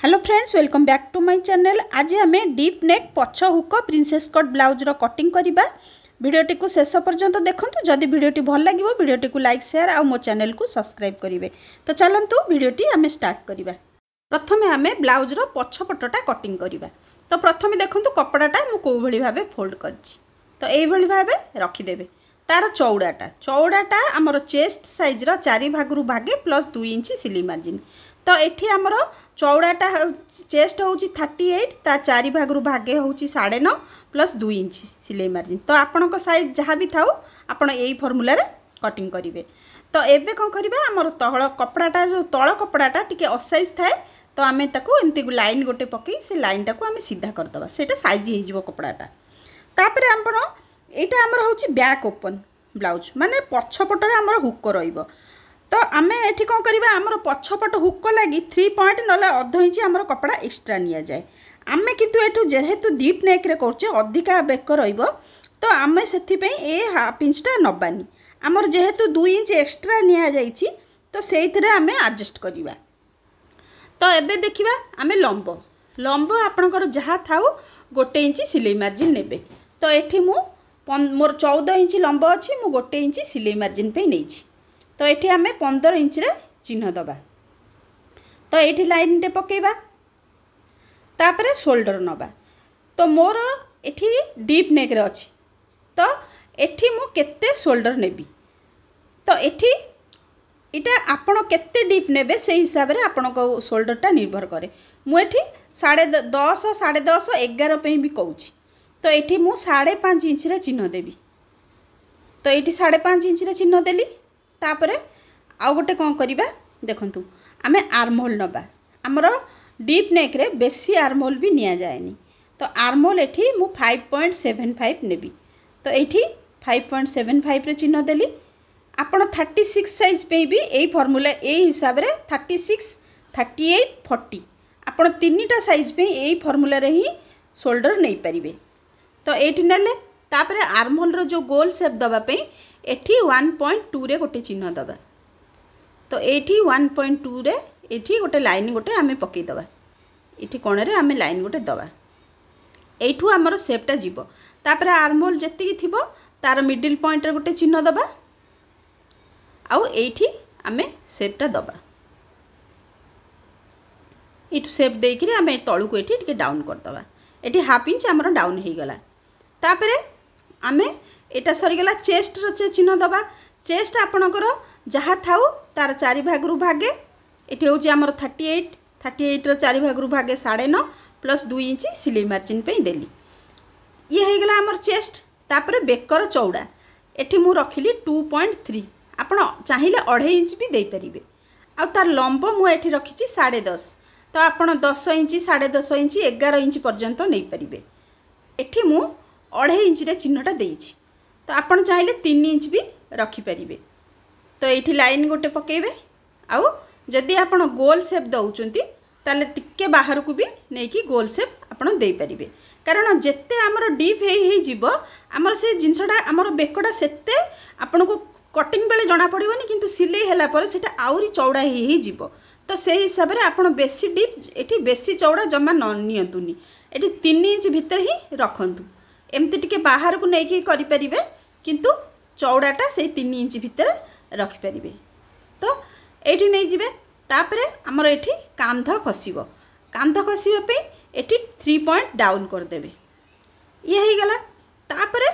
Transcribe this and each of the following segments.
Hello friends, welcome back to my channel. आज आम deep neck पछ हुक प्रिंसेस कट ब्लाउज रो कटिंग करवा। वीडियोटी को शेष पर्यंत देखूँ। जदि वीडियोटी भल लगे वीडियोटी को लाइक शेयर और मो चैनल को सब्सक्राइब करेंगे। तो चलतु वीडियोटी आम स्टार्ट करवा। प्रथम आम ब्लाउज रो पछपटा कटिंग करवा। तो प्रथम देखूँ कपड़ाटा मुझे भाव फोल्ड कर भाव रखिदेवे। तार चौड़ाटा आमर चेस्ट साइज रो 4 भागरू भागे प्लस 2 इंच सिलाई मार्जिन। तो ये आमर चौड़ाटा चेस्ट हूँ 38, ता 4 भागरू भागे हूँ 9.5 प्लस 2 इंच सिलाई मार्जिन। तो आपण साइज जहाँ भी थाउ आपण यही फर्मूला कटिंग करेंगे। तो एबे कौन करवा आमर तल कपड़ाटा जो तल कपड़ाटा टिके असाइज थाए। तो आम एमती लाइन गोटे पकई से लाइन टाक आम सीधा करदे से साइज हो कपड़ाटा। तापर आपण यहाँ आमर हूँ बैक ओपन ब्लाउज माने पछपटे आमर हुक रहिबो। तो आम ये कौन करवा आमर पछपट हुक लगी 3 पॉइंट ना अध इंच आमर कपड़ा एक्सट्रा नि जाए। आम कितु एठू जेहेतु डीप नेक रे करछे अधिका बेक रहिबो। तो आम से हाफ इंचटा नबानी आमर जेहेतु 2 इंच एक्सट्रा निया जाइछि। तो से आम एडजस्ट करवा। तो एबे देखिबा आम लंब आपणकर जहाँ थाउ 1 इंच सिलाई मार्जिन नेबे। तो एठी मु मोर 14 इंच लंब अच्छी मु 1 इंच सिलाई मार्जिन पे नहीं। तो ये आम 15 इंच रे चिन्ह दबा। तो ये लाइन टे पकेबा तापरे शोल्डर नबा। तो मोर एठी डीप नेक रे अछि। तो एठी मु केते शोल्डर नेबी। तो एठी इटा आपण केते डीप नेबे से हिसाब रे आपण को शोल्डरटा निर्भर करे। मु एठी 10.5 10.5 11 पे भी कहूँ। तो ये मु 5.5 इंच रे चिन्ह देबी। तो ये 5.5 इंच रे चिन्ह देली। तापरे आउ गोटे कौन करवा देखंतु आमे आर्महोल नबा। आमर डीप नेक रे बेसी आर्महोल भी निया जाएनी। तो आर्महोल एठी मु 5.75 नेबी। तो एठी 5.75 रे चिन्ह देली। आपण 36 साइज पे भी यही फॉर्मूला यही हिसाब रे 36 38 40 आपण तीनटा साइज पे यही फॉर्मूला रे ही शोल्डर नहीं पारिबे। तो एठी नेले तापरे आर्महोल रो जो गोल शेप दबा पे एठी 1.2 रे गोटे चिन्ह दबा। तो एठी 1.2 रे एठी गोटे लाइन गोटे आमे पकई दबा। एठी कोण रे आमे लाइन गोटे दबा। एठू आमर शेपटा जीवो। तापरे आर्महोल जेतिकी थिबो तार मिडिल पॉइंट रे गोटे चिन्ह दबा। आउ एठी आमे शेपटा दबा। एठू शेप देइकरी आमे तळु को एठी टिके डाउन कर दबा। एठी हाफ इंच आमर डाउन हे गला। तापरे आमे एटा सरीगला चेस्ट रो चिन्ह दबा। चेस्ट आपणकर जहाँ थाउ तार 4 भागरू भागे एटी हूँ आमर 38 रो 4 भागरू भागे 9.5 प्लस 2 इंच सिलाई मार्जिन पे देली। ये हो गला आमर चेस्ट। तापरे बेकर चौड़ा एटी मु रखिली 2.3 आपण चाहिए 2.5 इंच भी दे परिबे। आ तार लंब मु एठी रखिची 10.5। तो आपण 10 इंच 10.5 इंच 11 इंच पर्यंत नहीं परिबे। एठी मु 2.5 इंच रे चिन्हटा देइछि। तो आपण चाहिए 3 इंच भी रखिपारे। तो ये लाइन गोटे पकेबे। आउ जदि आपण गोल शेप दउचंती ताले टिके बाहर को भी नहीं कि गोल शेप आपण दे परिबे। कारण जेते आमर डीप हे जीवो आमर से जिनसटा आमर बेकटा सेते आपण को कटिंग बेले जना पड़िबनी किंतु सिलाई हैला पर सेटा आउरी चौड़ा हे जीवो। तो से हिसाब रे आपण बेसी डीप एठी बेसी चौड़ा जमा न नियंतुनी। एठी 3 इंच भीतर ही रखंतु। एमती टिके बाहर को नहीं कि करि परिबे किंतु चौड़ाटा से 3 इंच भीतर रखिपारे। तो ये नहीं जीवे। तापरे आमर एठी कांध खसिबो। कांध खसिबा पे एठी 3 पॉइंट डाउन कर देबे। ये हो गला। तापरे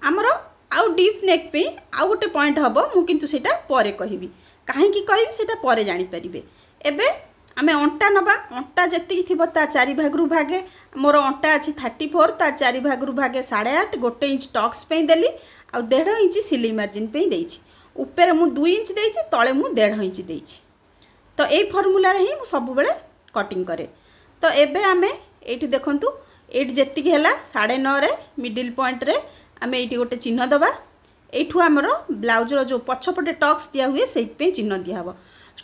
आमर आउ डीप नेक पे आउ गोटे पॉइंट हबो मु किंतु सेटा परे कहिबी। काहे की कहिबी सेटा परे जानि परिबे। एबे आमे अंटा नबा। अंटा जेतिकी थिबो ता 4 भागरू भागे मोर अंटा अछि 34 ता 4 भागरू भागे 8.5 1 इंच टक्स पे देली। आ 1.5 इंच सिलाई मार्जिन पे देइछि। ऊपर मु 2 इंच देइछि तळे मु 1.5 इंच देइछि। तो ए फॉर्मूला रे ही मु सब बेले कटिंग करे। तो एबे आमे एठी देखंतु एठी जेतिकी हैला 9.5 रे मिडिल पॉइंट रे आमे एठी गोटे चिन्ह दबा। एठू हमरो ब्लाउज रो जो पछपटे टक्स दिया हुए सेइ पे चिन्ह दिया हबो।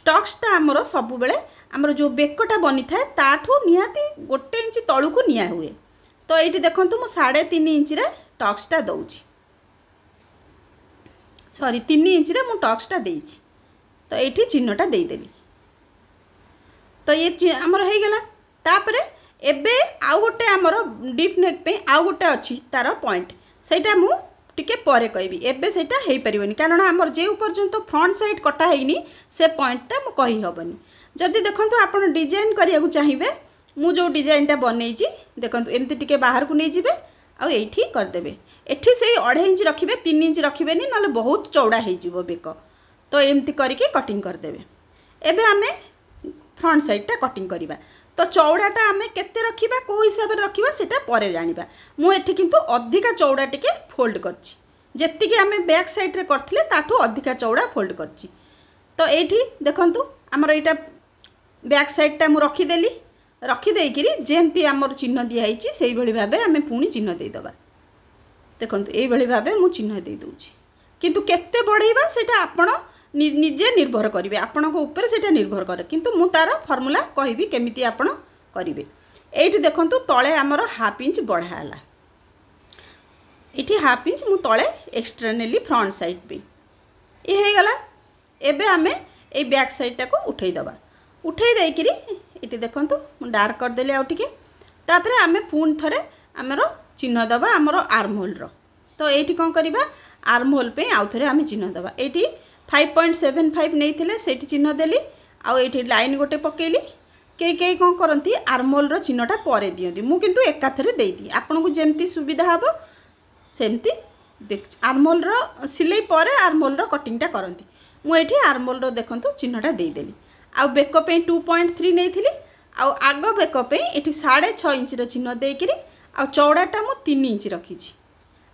टक्सटा हमरो सब बेले हमरो जो बेकटा बनी थाए ताठू निहाती 1 इंच तळु को निया हुए। तो एठी देखंतु मु 3.5 इंच रे टक्सटा दउछि। सॉरी 3 इंच रे मु टक्सटा देइछि। तो एठी चिन्हटा देदेली। तो ये आमर हो गला। तापर एबे आउ गोटे आमर डीप नेक पे आउ गोटे अच्छी तार पॉइंट सेटा मु टिके परे कहबी एबे सेटा हेई परिबनी कारण आमर जे पर्यंत फ्रंट साइड कटा हेनी से पॉइंटटा मु कहि हबनी। जदि देखंतु आपण डिजाइन करिया को चाहिबे मु जो डिजाइनटा बनेइची देखंतु एमती टिके बाहर को नै जिवे आ एठी कर देबे एठी से 2.5 इंच रखिबे 3 इंच रखिबेनी नले बहुत चौड़ा हे जिवो बेक तो एमती करके कटिंग कर देबे। एबे आमे फ्रंट साइडटा कटिंग करिबा तो चौड़ाटा आमे केते रखिबा को हिसाब रे रखिबा सेटा परे जानिबा। मु एठी किंतु अधिका चौड़ा टिके फोल्ड करछि जेत्ति कि आमे बैक साइड रे करथिले ताठू अधिका चौड़ा फोल्ड करछि। तो एठी देखंतु हमर एटा बैक साइडटा मु रखि देली रखि देइकिरी जेमती हमर चिन्ह दिया हिची सेही भली भाबे आमे पुनी चिन्ह देइ दबा। देखंतु एई भली भाबे मु चिन्ह देइ दोछि किंतु केते बढेइबा सेटा आपण निजे निर्भर करेंगे आपण ऊपर से निर्भर करे किंतु मु तार फॉर्मूला कहबी केमिति आपण करेंगे। एठी देखंतु तळे आमर हाफ इंच बढ़ाला एठी हाफ इंच मु तळे एक्स्ट्रा नेली फ्रंट साइड पे ये हे गला। एबे आमे ए बैक साइड टाको उठेई दबा उठेई देई किरी एठी देखंतु मु डार्क कर देले आ टिके तापरे आमे पुन थरे आमर चिन्ह दबा आमर आर्म होल रो। तो एठी कोन करिबा आर्म होल पे आउ थरे आमे चिन्ह दबा एठी 5.75 नहीं थिले सेठी चिन्ह देली आ एठी लाइन गोटे पकेली के कौन करती आर्मोल रो चिन्हटा परे दियंती मु किंतु एकाथरे देई दी आपन को जेमती सुविधा हबो सेमती देख आर्मोल रो सिलाई परे आर्मोल रो कटिंगटा करंती मु एठी आर्मोल रो देखंतु चिन्हटा देई देली आ बेक पे 2.3 नहीं थिली आ आग बेक पे एठी 6.5 इंच रो चिन्ह देई किरी आ चौड़ाटा मु 3 इंच रखीची।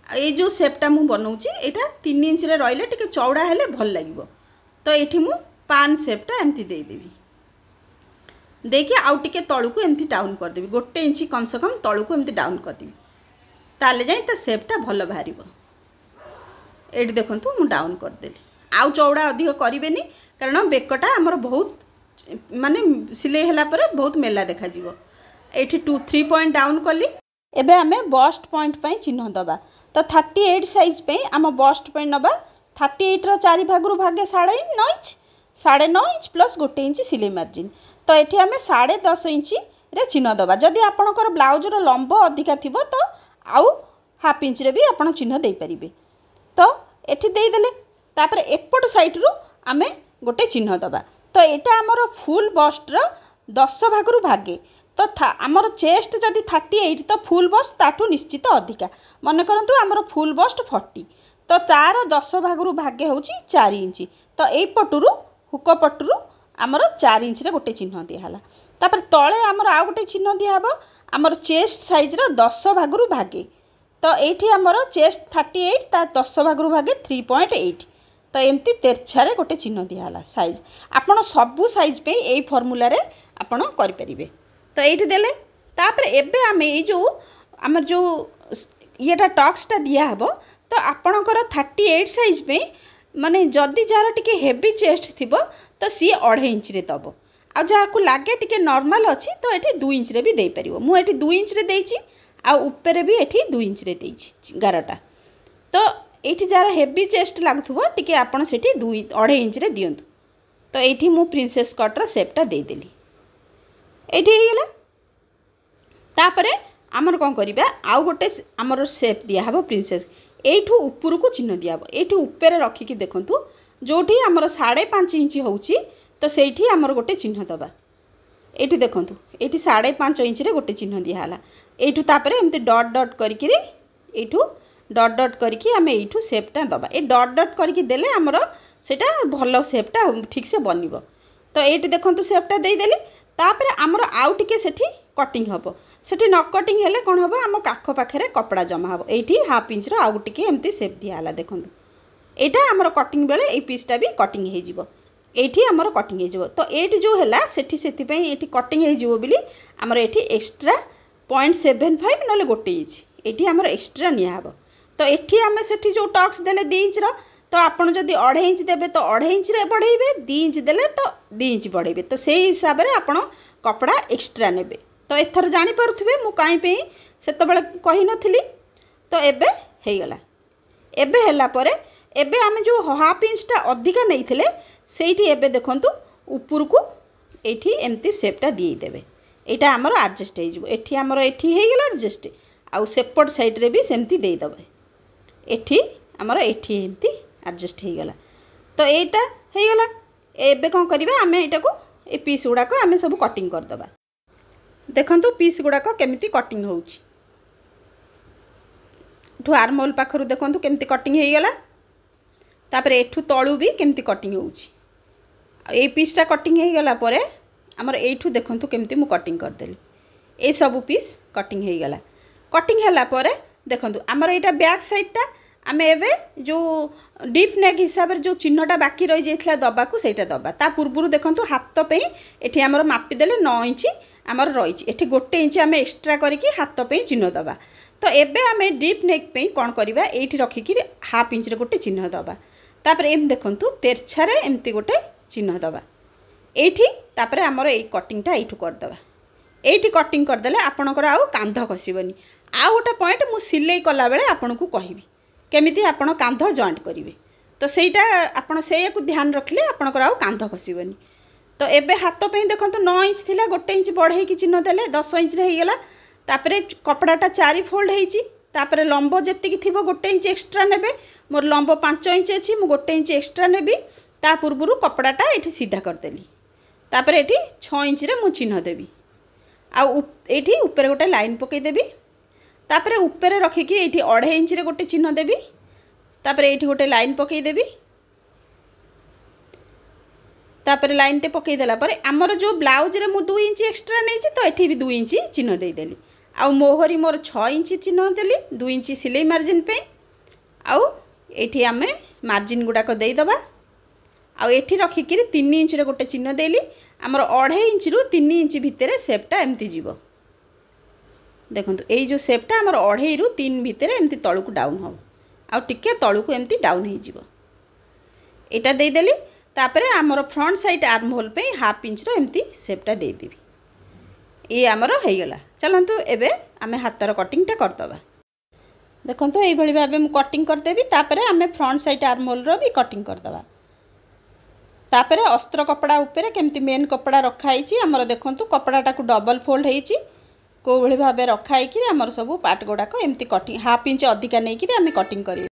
ये जो सेपटा मु बनाऊँगी यहाँ 3 इंच रे रहिले टिके चौड़ा हेले भल लगिवो। तो ये मु पान सेपटा एमती देदेवी देखिए आउ टिके तलू को एमती डाउन करदेवी 1 इंच कम से कम तलू को एमती डाउन करदेवी ताले जाई ता सेपटा भल बाहर। ये देखंतु मु डाउन करदेली आउ चौड़ा अधिक करेनि कारण बेकटा आमर बहुत माने सिलाई होला परे बहुत मेला देखा जीवो। एठी 2-3 पॉइंट डाउन कली एबे आमे बस्ट पॉइंट पई चिन्ह दबा। तो 38 साइज पे आम बस्ट पे नबा 38 रो 4 भागरू भागे 9.5 इंच प्लस 1 इंच सिलाई मार्जिन। तो ये आम 10.5 इंच रे चिन्ह दबा जदि आपणकर ब्लाउज रो लंब अधिका थिबो तो आउ हाफ इंच रे भी आपण चिन्ह दे परिबे। तो एठी देई देले तापर एपट साइड रू आमे गोटे चिन्ह दबा। तो एटा हमर फुल बस्ट रो 10 भागरू भागे तो आमर चेस्ट जदि 38 तो फुल बस्ट ताठू निश्चित अधिका मन करंतु आमर फुल बस्ट 40 तो तार 10 भागरू भाग्य होची 4 इंच। तो एई पटुरु हुक पटुरु आमर 4 इंच रे गोटे चिन्ह दिया हला तापर तळे आमर आ गोटे चिन्ह दिया हबो आमर चेस्ट साइज रो 10 भागरू भागे। तो एठी आमर चेस्ट 38 ता 10 भागरू भागे 3.8 तो एमती तेरछारे गोटे चिन्ह दिया हला साइज आपण सबु साइज पे एई फार्मूला रे आपण करि परिबे। तो ये देले तापर एबे आमे ये जो आमर जो येटा टक्सटा दिया हबो तो आपणकर 38 साइज पे माने जदि जार टिके हेवी चेस्ट थिबो तो सी 2.5 इंच रे दबो आ जार को लागे टिके नॉर्मल अछि तो एठी 2 इंच रे भी दे परिबो। मु एठी 2 इंच रे देइची आ ऊपर भी एठी 2 इंच रे देइची गारटा। तो एठी जार हेवी चेस्ट लागथुबो टिके आपण सेठी 2.5 इंच रे दियंतु। तो एठी मु प्रिंसेस कट रो शेपटा दे देली एठी हेला तापरे आमर कौन करिबा आउ गोटे आमर शेप दिया हबो प्रिंसेस एठू ऊपर को चिन्ह दिया हबो एठू ऊपर रखी कि देखंतु जोठी आमर 5.5 इंच होउची तो सेठी आमर गोटे चिन्ह दबा एठी देखंतु एठी 5.5 इंच रे गोटे चिन्ह दिया हला एठू तापरे एमते डॉट डॉट करिकि एठू डॉट डॉट करिकि आमे एठू शेपटा दबा ए डॉट डॉट करिकि देले आमर सेटा भलो शेपटा ठीक से बनिबो। तो एठी देखंतु शेपटा देई देली तापरे आमर आउ टिके सेठी कटिंग हबो सेठी न कटिंग हेले कोन हबो आम काख पाखरे कपड़ा जमा हबो एठी हाफ इंच रो आउ टिके एमती शेप दिया हला देखंतु एटा आमर कटिंग बेले ए पीसटा भी कटिंग हे जिवो एठी आमर कटिंग हे जिवो। तो एठी जो हैला सेठी सेति पई एठी कटिंग हे जिवो बिली आमर एठी एक्स्ट्रा 0.75 नले 1 इंच एठी आमर एक्स्ट्रा निया हबो। तो एठी आमे सेठी जो टक्स देले 2 इंच रो तो आपण जदि 2.5 इंच देबे तो 2.5 इंच रे बढ़ेइबे 2 इंच देले तो 2 इंच बढ़ेइबे तो सेही हिसाब रे आपण कपड़ा एक्स्ट्रा नेबे। तो एथर जानि पारुथबे मु काई पे सेत बेले कहि नथिली। तो एबे हे गला एबे हैला परे एबे आमे जो हाफ इंचटा अधिका नैथिले सेठी एबे देखंतु ऊपर को एठी एमती शेपटा दी देबे एटा आमर एडजस्ट हो एठी आमर एठी हो गला एडजस्ट आउ सेपट साइड रे भी सेमती दे दबे एठी आमर एठी एमती एडजस्ट हो गला। तो एटा हो गला एबे कोन करबा आमे एटा को ए पीस गुडा को आमे सब कटिंग कर दबा। देखंतु पीस गुडा को केमिति कटिंग होउची ठु आर्महोल पाखरु देखंतु केमिति कटिंग हो गला तापर एठु तळु भी केमिति कटिंग होउची ए पीसटा कटिंग हो गला परे आमर एठु देखंतु केमिति मु कटिंग कर देली ए सब पीस कटिंग हो गला। कटिंग हला परे देखंतु आमर एटा बैक साइडटा आमे एबे जो डीप नेक हिसाब रे जो चिन्हटा बाकी रही जाइथला दबा को सेटा दबा ता पूर्वरु देखंतु हाथ पे एठी आमर मापी देले 9 इंच आमर रही एठी 1 इंच आमे एक्स्ट्रा करके हाथ पे चिन्ह दबा। तो एबे आमे डीप नेक पे कोन करबा एठी रखी कि हाफ इंच रे गोटे चिन्ह दबा तापर एम देखंतु तेरछा रे एमती गोटे चिन्ह दबा एठी तापर आमर ए कटिंगटा एठु कर दबा एठी कटिंग कर देले आपनकर आउ कांध खसिबनी। आ गोटे पॉइंट मु सिलाई कला बेले आपनकु कहिबी केमिति आपण कांध जॉइंट करिवे तो सेटा आपण सेया को ध्यान रखले आपनकर आउ कांध खसिबनी। तो एबे हाथ पे देखंतु 9 इंच थिला 1 इंच बढ़े कि चिन्ह देले 10 इंच रे हेगला तापरे कपड़ाटा 4 फोल्ड हेची तापरे लंब जेति कि थिबो 1 इंच एक्स्ट्रा नेबे मोर लंब 5 इंच अछि मु 1 इंच एक्स्ट्रा नेबी ता पूर्वरु कपड़ाटा एठी सीधा कर देली तापरे एठी 6 इंच रे मु चिन्ह देबी आ एठी ऊपर गोटे लाइन पकई देबी तापरे ऊपर रखिकी एठी 2.5 इंच रे गोटे चिन्ह देबी तापरे एठी गोटे लाइन पकई देबी तापरे लाइन टे पकई देला परे हमर जो ब्लाउज रे मु 2 इंच एक्स्ट्रा नै छी तो एठी भी 2 इंच चिन्ह दे देली आ मोहरी मोर 6 इंच चिन्ह देली 2 इंच सिलाई मार्जिन पे आ एठी आमे मार्जिन गुडा को देई दबा आ एठी रखिकी 3 इंच रे गोटे चिन्ह देली हमर 2.5 इंच रु 3 इंच भितरे शेपटा एमती जीवो। देखंतु एई जो शेपटा हमर 2.5 रु 3 भितरे एमती तळु को डाउन हो आ टिके तळु को एमती डाउन हे जीवो एटा देई देली तापरे हमर फ्रंट साइड आर्म होल पे हाफ इंच रो एमती शेपटा देई देबी ए हमर हे गेला। चलंतु एबे आमे हातर कटिंगटा कर दबा। देखंतु एई भली भाबे मु कटिंग कर देबी तापरे आमे फ्रंट साइड आर्म होल रो भी कटिंग कर दबा। तापरे अस्त्र कपड़ा ऊपर केमती मेन कपड़ा रखाई छी हमर देखंतु कपड़ाटा को डबल फोल्ड हेची को भली भाबे रखाई कि हमर सब पार्ट गोडा को एमती कटिंग हाफ इंच अधिका नै कि आमे कटिंग करी।